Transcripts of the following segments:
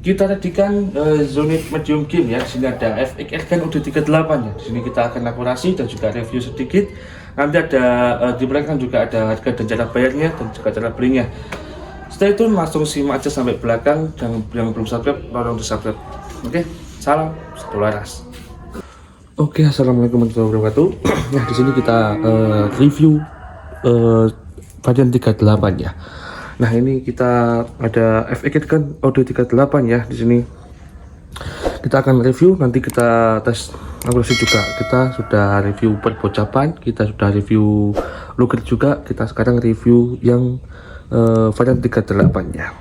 Kita tadi kan unit medium game ya. Di sini ada FX kan udah 38 ya. Di sini kita akan akurasi dan juga review sedikit. Nanti ada di belakang juga ada harga dan cara bayarnya dan juga cara belinya. Stay tune, langsung simak aja sampai belakang. Dan yang belum subscribe, tolong di subscribe. Oke, salam satu laras. Oke, assalamualaikum warahmatullahi wabarakatuh. Nah, di sini kita review varian 38 ya. Nah, ini kita ada FX kan audio 38 ya. Di sini kita akan review, nanti kita tes akurasi juga. Kita sudah review perbocapan, kita sudah review lugger juga. Kita sekarang review yang varian 38 ya.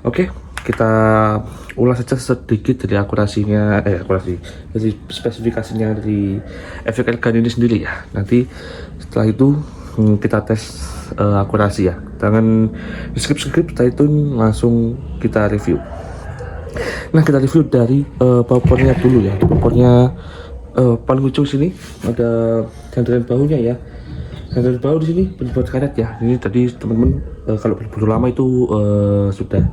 Oke, kita ulas saja sedikit dari akurasinya, dari spesifikasinya dari FX gun ini sendiri ya. Nanti setelah itu kita tes akurasi ya. Jangan skip, setelah itu langsung kita review. Nah, kita review dari powernya dulu ya. Powernya paling ujung sini ada sandaran bahunya ya. Sandaran bahu di sini berbuat karet ya. Ini tadi teman-teman kalau berburu lama itu sudah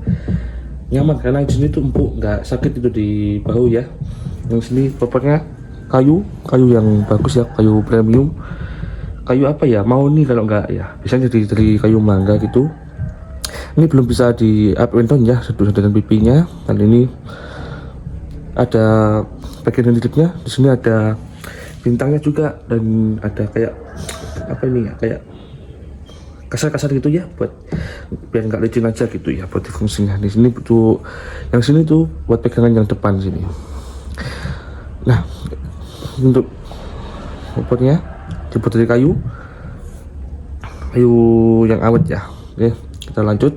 nyaman karena di sini tuh empuk, nggak sakit itu di bahu ya. Yang sini powernya kayu yang bagus ya, kayu premium. Kayu apa ya, mau nih kalau enggak ya, biasanya dari kayu mangga gitu. Ini belum bisa di up and down ya, sandaran pipinya. Dan ini ada bagian hidupnya, di sini ada bintangnya juga, dan ada kayak apa ini ya, kayak kasar-kasar gitu ya, buat biar nggak licin aja gitu ya, buat fungsinya. Di sini tuh, yang sini tuh buat pegangan yang depan sini. Nah, untuk motornya dibuat dari kayu yang awet ya. Oke, kita lanjut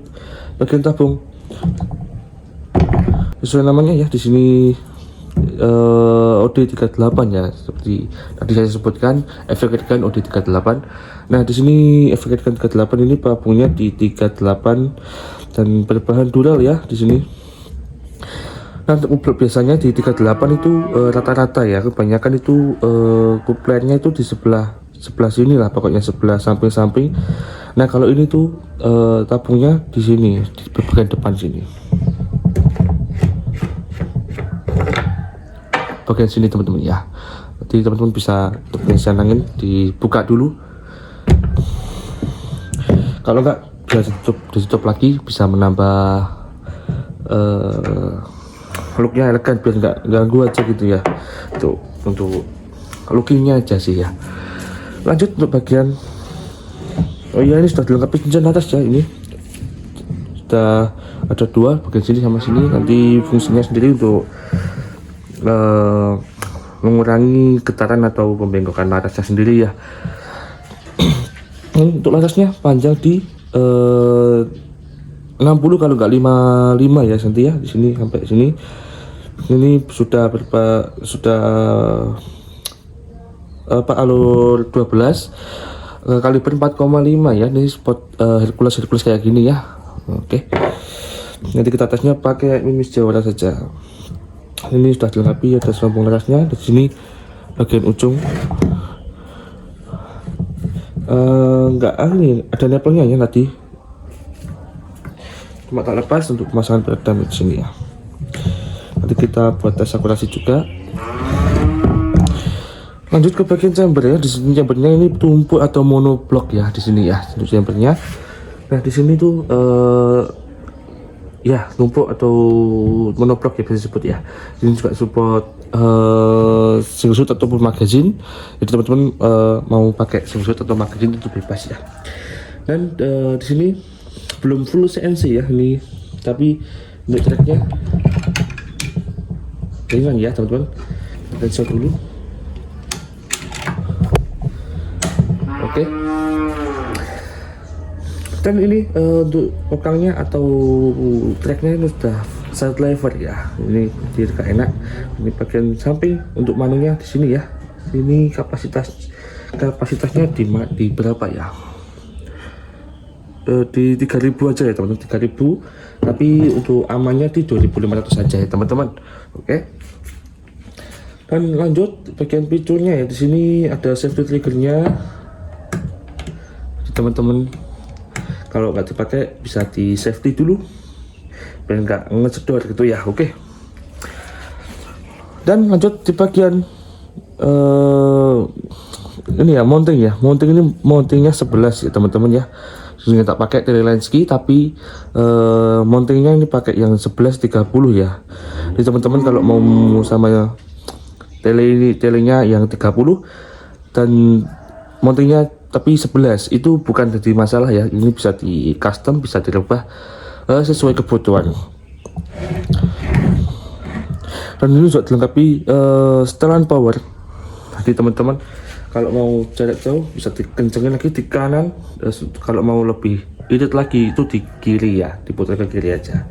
bagian tabung. Sesuai namanya ya, di sini OD38 ya, seperti tadi saya sebutkan, FX gun OD38. Nah, di sini FX gun 38 ini tabungnya di 38 dan berbahan dural ya di sini. Nah, untuk biasanya di 38 itu rata-rata ya, kebanyakan itu kuplernya itu di sebelah sini lah, pokoknya sebelah samping-samping. Nah, kalau ini tuh tabungnya di sini, di bagian depan sini, bagian sini teman-teman ya. Jadi teman-teman bisa pengisian angin dibuka dulu, kalau enggak bisa ditutup lagi, bisa menambah looknya elegan, biar nggak ganggu aja gitu ya. Itu untuk lookingnya aja sih ya. Lanjut untuk bagian, oh iya, ini sudah dilengkapi cincin atas ya. Ini sudah ada dua, bagian sini sama sini. Nanti fungsinya sendiri untuk mengurangi getaran atau pembengkokan larasnya sendiri ya. Untuk larasnya panjang di 60 kalau nggak 55 ya nanti ya. Di sini sampai sini ini sudah alur 12 kaliber 4,5 ya. Ini spot Hercules kayak gini ya. Oke, nanti kita tesnya pakai Mimis Jawara saja. Ini sudah dilengkapi, ada sambung larasnya di sini bagian ujung. Enggak, ini ada nepelnya ya tadi, cuma tak lepas untuk pemasangan peredam di sini ya. Nanti kita buat tes akurasi juga. Lanjut ke bagian chamber ya. Di sini chambernya ini tumpuk atau monoblok ya di sini ya, untuk chambernya. Nah, di sini tuh ya tumpuk atau monoblok ya bisa disebut ya. Ini juga support single shoot ataupun magazine. Jadi teman-teman mau pakai single shoot atau magazine itu bebas ya. Dan di sini belum full CNC ya ini, tapi untuk tracknya ringan ya teman-teman. Kita shot dulu. Oke. Dan ini untuk kokangnya atau tracknya ini sudah side lever ya. Ini direka enak. Ini bagian samping untuk manunya di sini ya. Ini kapasitasnya di berapa ya? Di 3000 aja ya teman-teman, 3000. Tapi untuk amannya di 2500 saja ya teman-teman. Oke. Dan lanjut bagian picunya ya. Di sini ada safety triggernya. Teman-teman kalau nggak dipakai bisa di safety dulu biar nggak ngecedor gitu ya. Oke. Dan lanjut di bagian ini ya, mounting ya. Mounting ini mountingnya 11 ya teman-teman ya. Sini tak pakai Telelensky, tapi mountingnya ini pakai yang 1130 ya. Jadi teman-teman kalau mau sama telenya yang 30 dan mountingnya tapi 11 itu bukan jadi masalah ya. Ini bisa di custom, bisa dirubah sesuai kebutuhan. Dan ini juga dilengkapi setelan power. Jadi teman-teman kalau mau jarak jauh bisa dikencengin lagi di kanan, kalau mau lebih irit lagi itu di kiri ya, diputar ke kiri aja.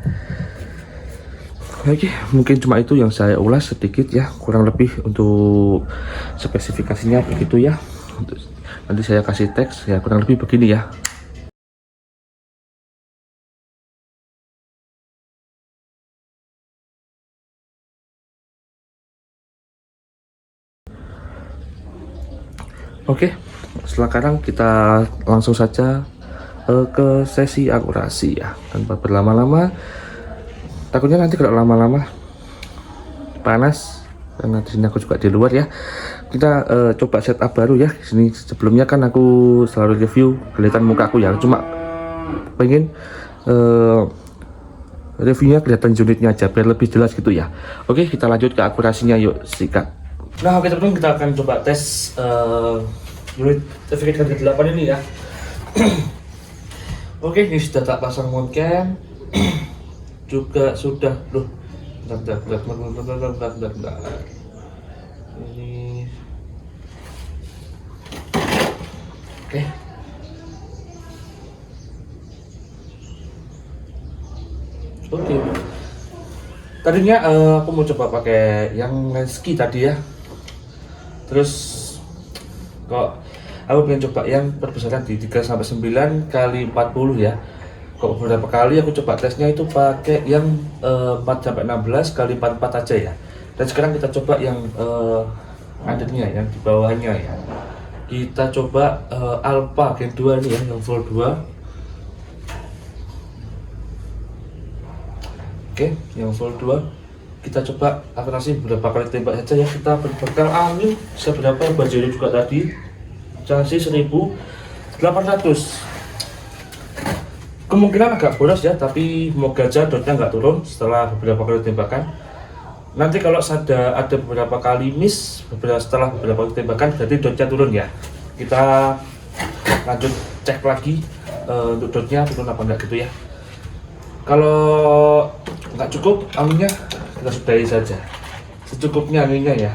Oke, mungkin cuma itu yang saya ulas sedikit ya, kurang lebih untuk spesifikasinya begitu ya. Nanti saya kasih teks ya, kurang lebih begini ya. Oke, sekarang kita langsung saja ke sesi akurasi ya, tanpa berlama-lama. Takutnya nanti kalau lama-lama panas, karena di sini aku juga di luar ya. Kita coba setup baru ya. Di sini sebelumnya kan aku selalu review kelihatan muka aku ya, cuma pengen reviewnya kelihatan unitnya aja biar lebih jelas gitu ya. Oke, kita lanjut ke akurasinya, yuk sikat. Nah oke teman-teman, kita akan coba tes unit FX 38 ini ya. Oke, ini sudah tak pasang mount cam. Juga sudah loh. Bentar. Ini oke. Oke. Tadinya aku mau coba pakai yang Lensky tadi ya. Terus kok aku pengen coba yang perbesaran di 3/9 kali 40 ya. Kok beberapa kali aku coba tesnya itu pakai yang 4/16 kali 44 aja ya. Dan sekarang kita coba yang undernya, yang di bawahnya ya. Kita coba Alpha Gen 2 nih ya, yang full 2. Oke, yang full 2. Kita coba akurasi beberapa kali tembak saja ya. Kita berbekal angin seberapa yang bajero juga tadi, chassis 1800. Kemungkinan agak boros ya, tapi semoga aja dotnya nggak turun setelah beberapa kali tembakan. Nanti kalau ada beberapa kali miss setelah beberapa kali tembakan, berarti dotnya turun ya. Kita lanjut cek lagi untuk dotnya turun apa enggak gitu ya. Kalau nggak cukup anginnya, kita sudahi saja secukupnya anginnya ya.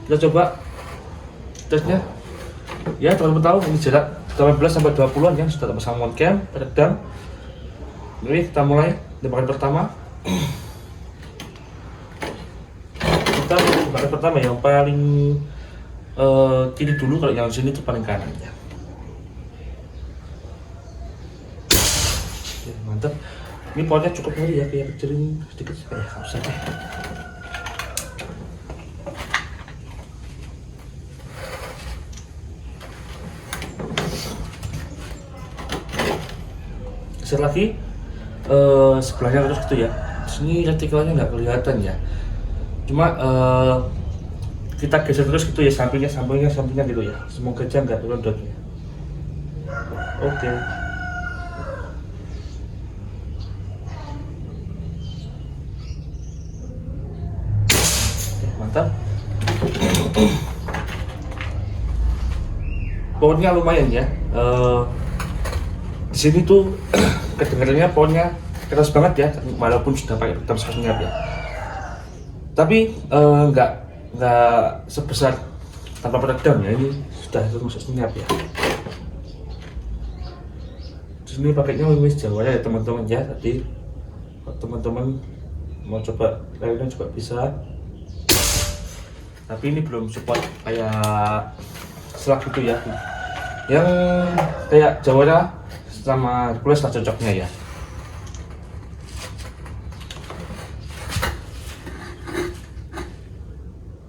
Kita coba tesnya ya, teman-teman tahu ini jarak 18-20an ya, sudah pasang mount cam, peredam. Ini kita mulai tembakan pertama. Kita tembakan pertama yang paling kiri dulu, kalau yang sini itu paling kanan ya. Oke, mantap. Ini pohonnya cukup ngeri ya, kayak kecilin sedikit kayak usah deh. Geser lagi sebelahnya terus gitu ya. Sini retikalnya nggak kelihatan ya. Cuma kita geser terus gitu ya, sampingnya gitu ya. Semoga aja nggak turun dotnya. Oke. Mantap. Pohonnya lumayan ya. Di sini tuh kedengarannya pohonnya keras banget ya, walaupun sudah pakai redam senyap ya. Tapi nggak sebesar tanpa peredam ya, ini sudah termasuk senyap ya. Di sini pakainya Wimis Jawa ya teman-teman ya. Tadi teman-teman mau coba lainnya juga bisa. Tapi ini belum support kayak selak gitu ya. Yang kayak Jawara sama Hercules lah cocoknya ya.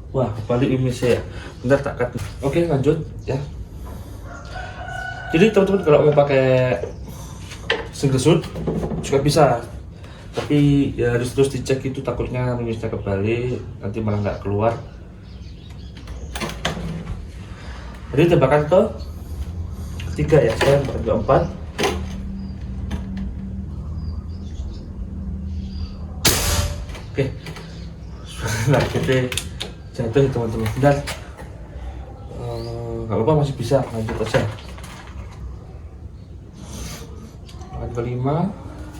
Wah, kembali imisnya ya. Bentar tak cut. Oke, lanjut ya. Jadi teman-teman kalau mau pakai single shoot juga bisa. tapi ya harus terus dicek itu, takutnya minusnya kebalik nanti malah nggak keluar. Jadi tembakan ke ketiga ya, saya tembakan ke 4. Oke, nah kita jatuh ya teman-teman. Dan nggak apa-apa, masih bisa lanjut aja. Tembakan kelima,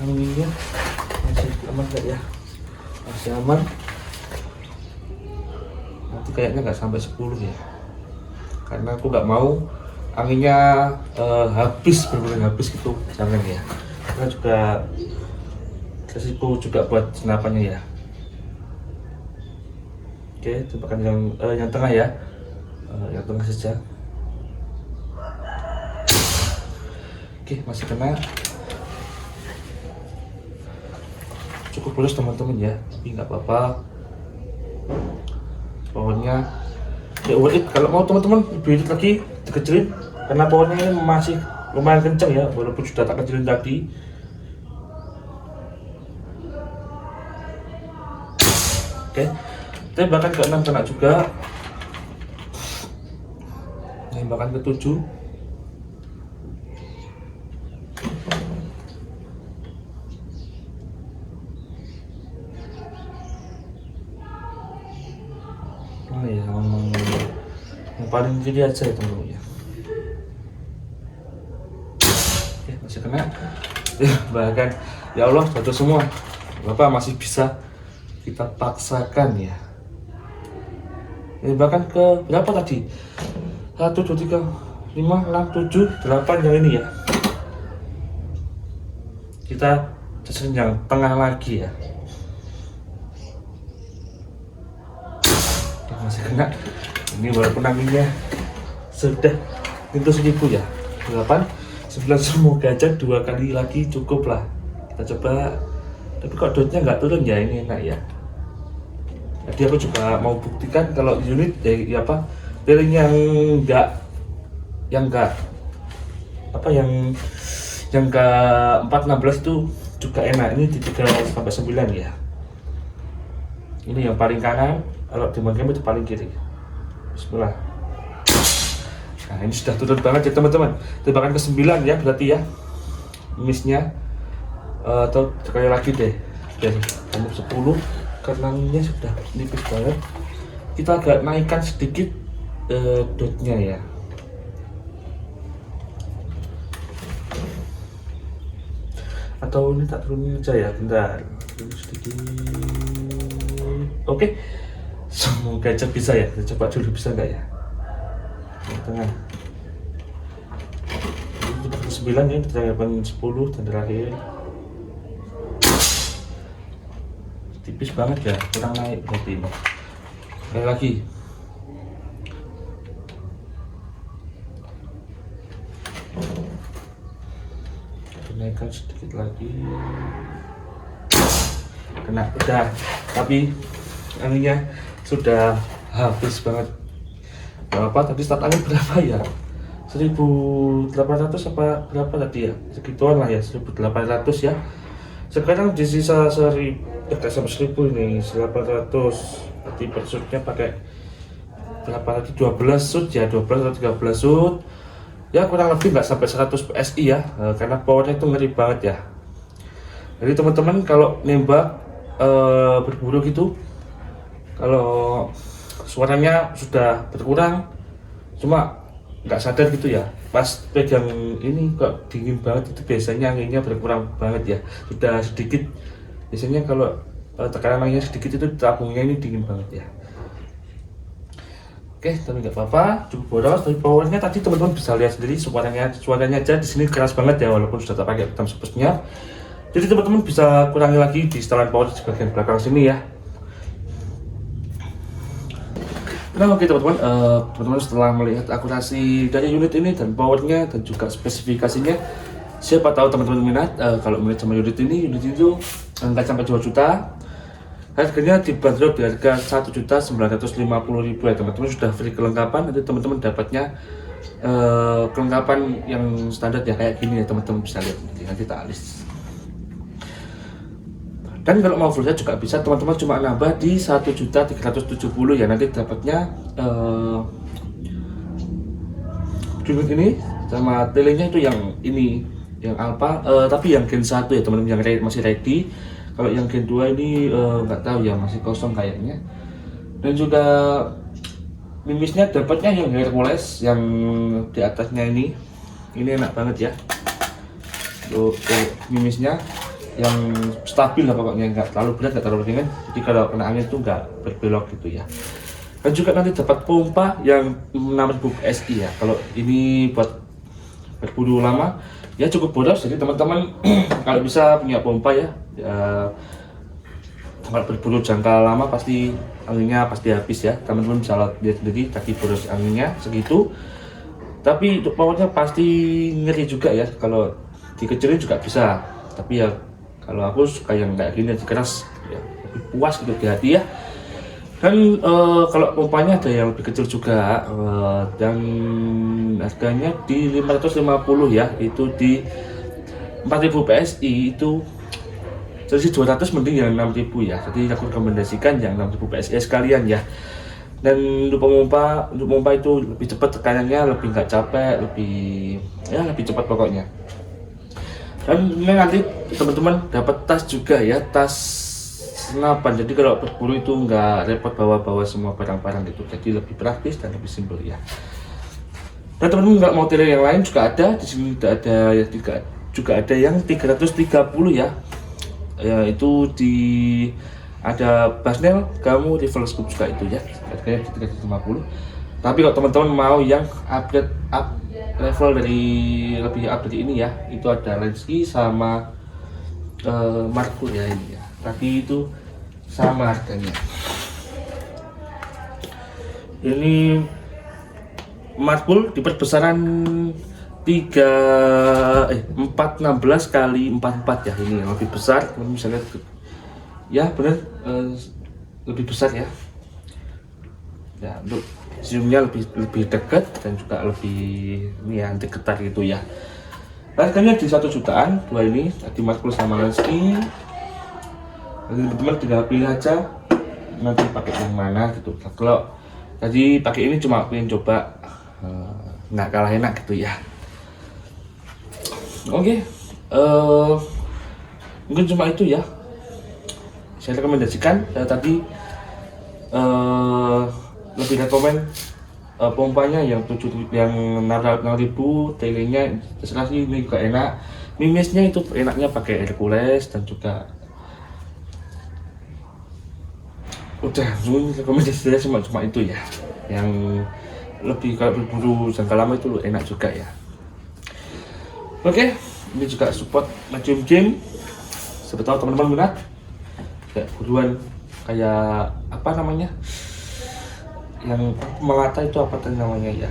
anginnya masih aman nggak ya? Masih aman. Nanti kayaknya nggak sampai 10 ya, karena aku nggak mau anginnya habis, benar-benar habis gitu, jangan ya, karena juga resiko juga buat senapannya ya. Oke, tembakan yang tengah ya, yang tengah saja. Oke, masih kena, cukup lulus teman-teman ya, tapi nggak apa-apa. Powernya ya worth it. Kalau mau teman-teman lebih edit lagi dikecilin, karena powernya ini masih lumayan kencang ya, walaupun sudah tak kecilin tadi. Oke, tembakan ke 6 kena juga, tembakan ke 7. Oh ya, yang paling kiri aja ya teman-teman ya. Oke, masih kena. Bahkan ya Allah, jatuh semua. Bapak masih bisa kita paksakan ya. Bahkan ke berapa tadi? 1, 2, 3, 5, 6, 7, 8 yang ini ya. Kita cacerin yang tengah lagi ya. Masih kena. Ini walaupun anginnya sudah tentu 1000 ya. 8, 9, semoga aja 2 kali lagi cukup lah. Kita coba. Tapi kok dotnya nggak turun ya, ini enak ya. Jadi aku juga mau buktikan kalau unit ya apa, piring yang ke 416 itu juga enak. Ini di 3-9 ya. Ini yang paling kanan, kalau di game itu paling kiri. Bismillah. Nah, ini sudah turun banget ya teman-teman. Tembakan ke 9 ya berarti ya. Missnya atau sekali lagi deh, biar 10, karena anginnya sudah nipis banget. Kita agak naikkan sedikit dotnya ya. Atau ini tak turunin aja ya, bentar. Sedikit. Oke, semoga aja bisa ya. Kita coba dulu bisa nggak ya. Yang tengah. Ini tembakan 9 ya, tembakan 10 dan terakhir. Tipis banget ya, kurang naik berarti ini. Sekali lagi. Naikkan sedikit lagi. Kena, udah. Tapi anginnya sudah habis banget. Berapa tadi start angin berapa ya? 1800 apa berapa tadi ya? Segituan lah ya, 1800 ya. Sekarang di sisa 1000, sampai 1000 ini 800. Berarti per shootnya pakai berapa tadi, 12 shoot ya, 12 atau 13 shoot ya, kurang lebih nggak sampai 100 PSI ya, karena powernya itu ngeri banget ya. Jadi teman-teman kalau nembak berburu gitu, kalau suaranya sudah berkurang, cuma nggak sadar gitu ya, pas pegang ini kok dingin banget, itu biasanya anginnya berkurang banget ya, sudah sedikit. Biasanya kalau tekanan anginnya sedikit itu tabungnya ini dingin banget ya. Oke, tapi nggak apa-apa, cukup boros. Tapi powernya tadi teman-teman bisa lihat sendiri, suaranya aja di sini keras banget ya, walaupun sudah tak pakai hitam supusnya. Jadi teman-teman bisa kurangi lagi di setelan power di bagian belakang sini ya. Nah oke teman-teman, teman-teman setelah melihat akurasi dari unit ini dan powernya dan juga spesifikasinya, siapa tahu teman-teman minat. Kalau minat sama unit ini itu nggak sampai 2 juta. Harganya dibanderol di harga 1.950.000 ya teman-teman, sudah free kelengkapan. Nanti teman-teman dapatnya kelengkapan yang standar ya, kayak gini ya teman-teman, bisa lihat nanti tak list. Dan kalau mau full set juga bisa, teman-teman cuma nambah di 1.370.000 ya, nanti dapatnya unit ini sama telenya itu yang ini, yang Alpha, tapi yang Gen 1 ya teman-teman, yang masih ready. Kalau yang Gen 2 ini nggak tahu ya, masih kosong kayaknya. Dan juga mimisnya dapatnya yang Hercules, yang di atasnya ini enak banget ya. Mimisnya yang stabil lah pokoknya, nggak terlalu berat, nggak terlalu ringan, jadi kalau kena angin itu nggak berbelok gitu ya. Dan juga nanti dapat pompa yang 6000 PSI ya. Kalau ini buat berburu lama ya cukup boros, jadi teman-teman kalau bisa punya pompa ya, kalau berburu jangka lama pasti anginnya pasti habis ya. Teman-teman bisa lihat sendiri tadi boros anginnya segitu, tapi untuk powernya pasti ngeri juga ya. Kalau dikecilin juga bisa, tapi ya kalau aku suka yang kayak gini keras ya, lebih puas gitu di hati ya. Dan kalau pompanya ada yang lebih kecil juga, dan harganya di 550 ya, itu di 4000 PSI, itu selisih 200 mending yang 6000 ya. Jadi aku rekomendasikan yang 6000 PSI sekalian ya. Dan untuk pompa itu lebih cepat tekanannya, lebih nggak capek, lebih cepat pokoknya. Dan ini nanti teman-teman dapat tas juga ya, tas senapan. Jadi kalau berburu itu nggak repot bawa semua barang-barang gitu, jadi lebih praktis dan lebih simpel ya. Dan teman-teman nggak mau tele yang lain juga ada di sini, juga ada yang 330 ya. Ya itu ada Basnel, kamu reverse scope juga itu ya, harganya 350. Tapi kalau teman-teman mau yang upgrade level dari lebih up dari ini ya, itu ada Lenski sama Markul ya ini ya. Tadi itu sama harganya. Ini Markul di perbesaran 416 kali 44 ya, ini yang lebih besar. Teman bisa lihat ya, benar lebih besar ya. Ya, untuk zoomnya lebih dekat dan juga lebih ini ya, anti getar gitu ya. Harganya di 1 jutaan dua ini, tadi Markul sama Lenski. Nanti teman-teman tinggal pilih aja nanti pakai yang mana gitu. Kalau tadi pakai ini cuma pengen coba, nggak kalah enak gitu ya. Oke, mungkin cuma itu ya. Saya rekomendasikan tadi lebih rekomen pompanya yang 6000, telenya terserah sih, ini juga enak. Mimisnya itu enaknya pakai Hercules, dan juga udah rekomendasi saya cuma itu ya, yang lebih kalau berburu jangka lama itu enak juga ya. Oke, ini juga support Medium Game. Siapa tahu teman-teman minat kayak buruan, kayak apa namanya, yang melata itu apa tadi namanya ya,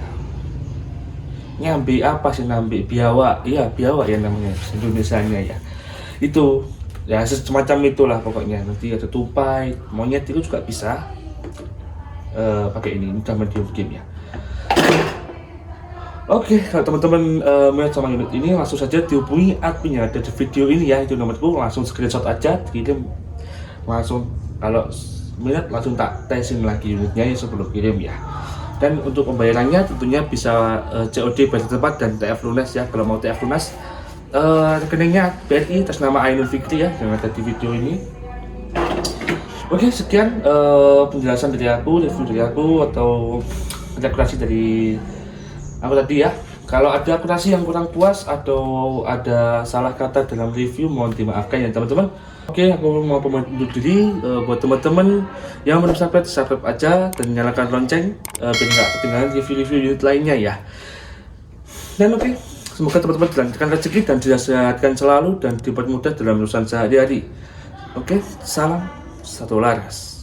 nyambi apa sih, nambi biawa, iya biawa ya namanya Indonesianya ya. Itu ya semacam itulah pokoknya. Nanti ada tupai, monyet itu juga bisa pakai ini udah Medium Game ya. Oke, kalau teman-teman melihat sama unit ini, langsung saja dihubungi admin yang ada di video ini ya, itu nomorku. Langsung screenshot aja, kirim langsung. Kalau melihat langsung tak testing lagi unitnya ya sebelum kirim ya. Dan untuk pembayarannya tentunya bisa COD bayar tempat dan TF lunas ya. Kalau mau TF lunas, rekeningnya BRI atas nama Ainul Fikri ya, yang ada di video ini. Oke, sekian penjelasan dari aku, review dari aku, atau akurasi dari aku tadi ya. Kalau ada akurasi yang kurang puas atau ada salah kata dalam review, mohon dimaafkan ya teman-teman. Oke, aku mau pamit undur diri. Buat teman-teman yang belum subscribe aja dan nyalakan lonceng biar nggak ketinggalan review-review unit lainnya ya. Dan oke, semoga teman-teman dilancarkan rezeki dan disehatkan selalu dan dipermudah dalam urusan sehari-hari. Oke, salam satu laras.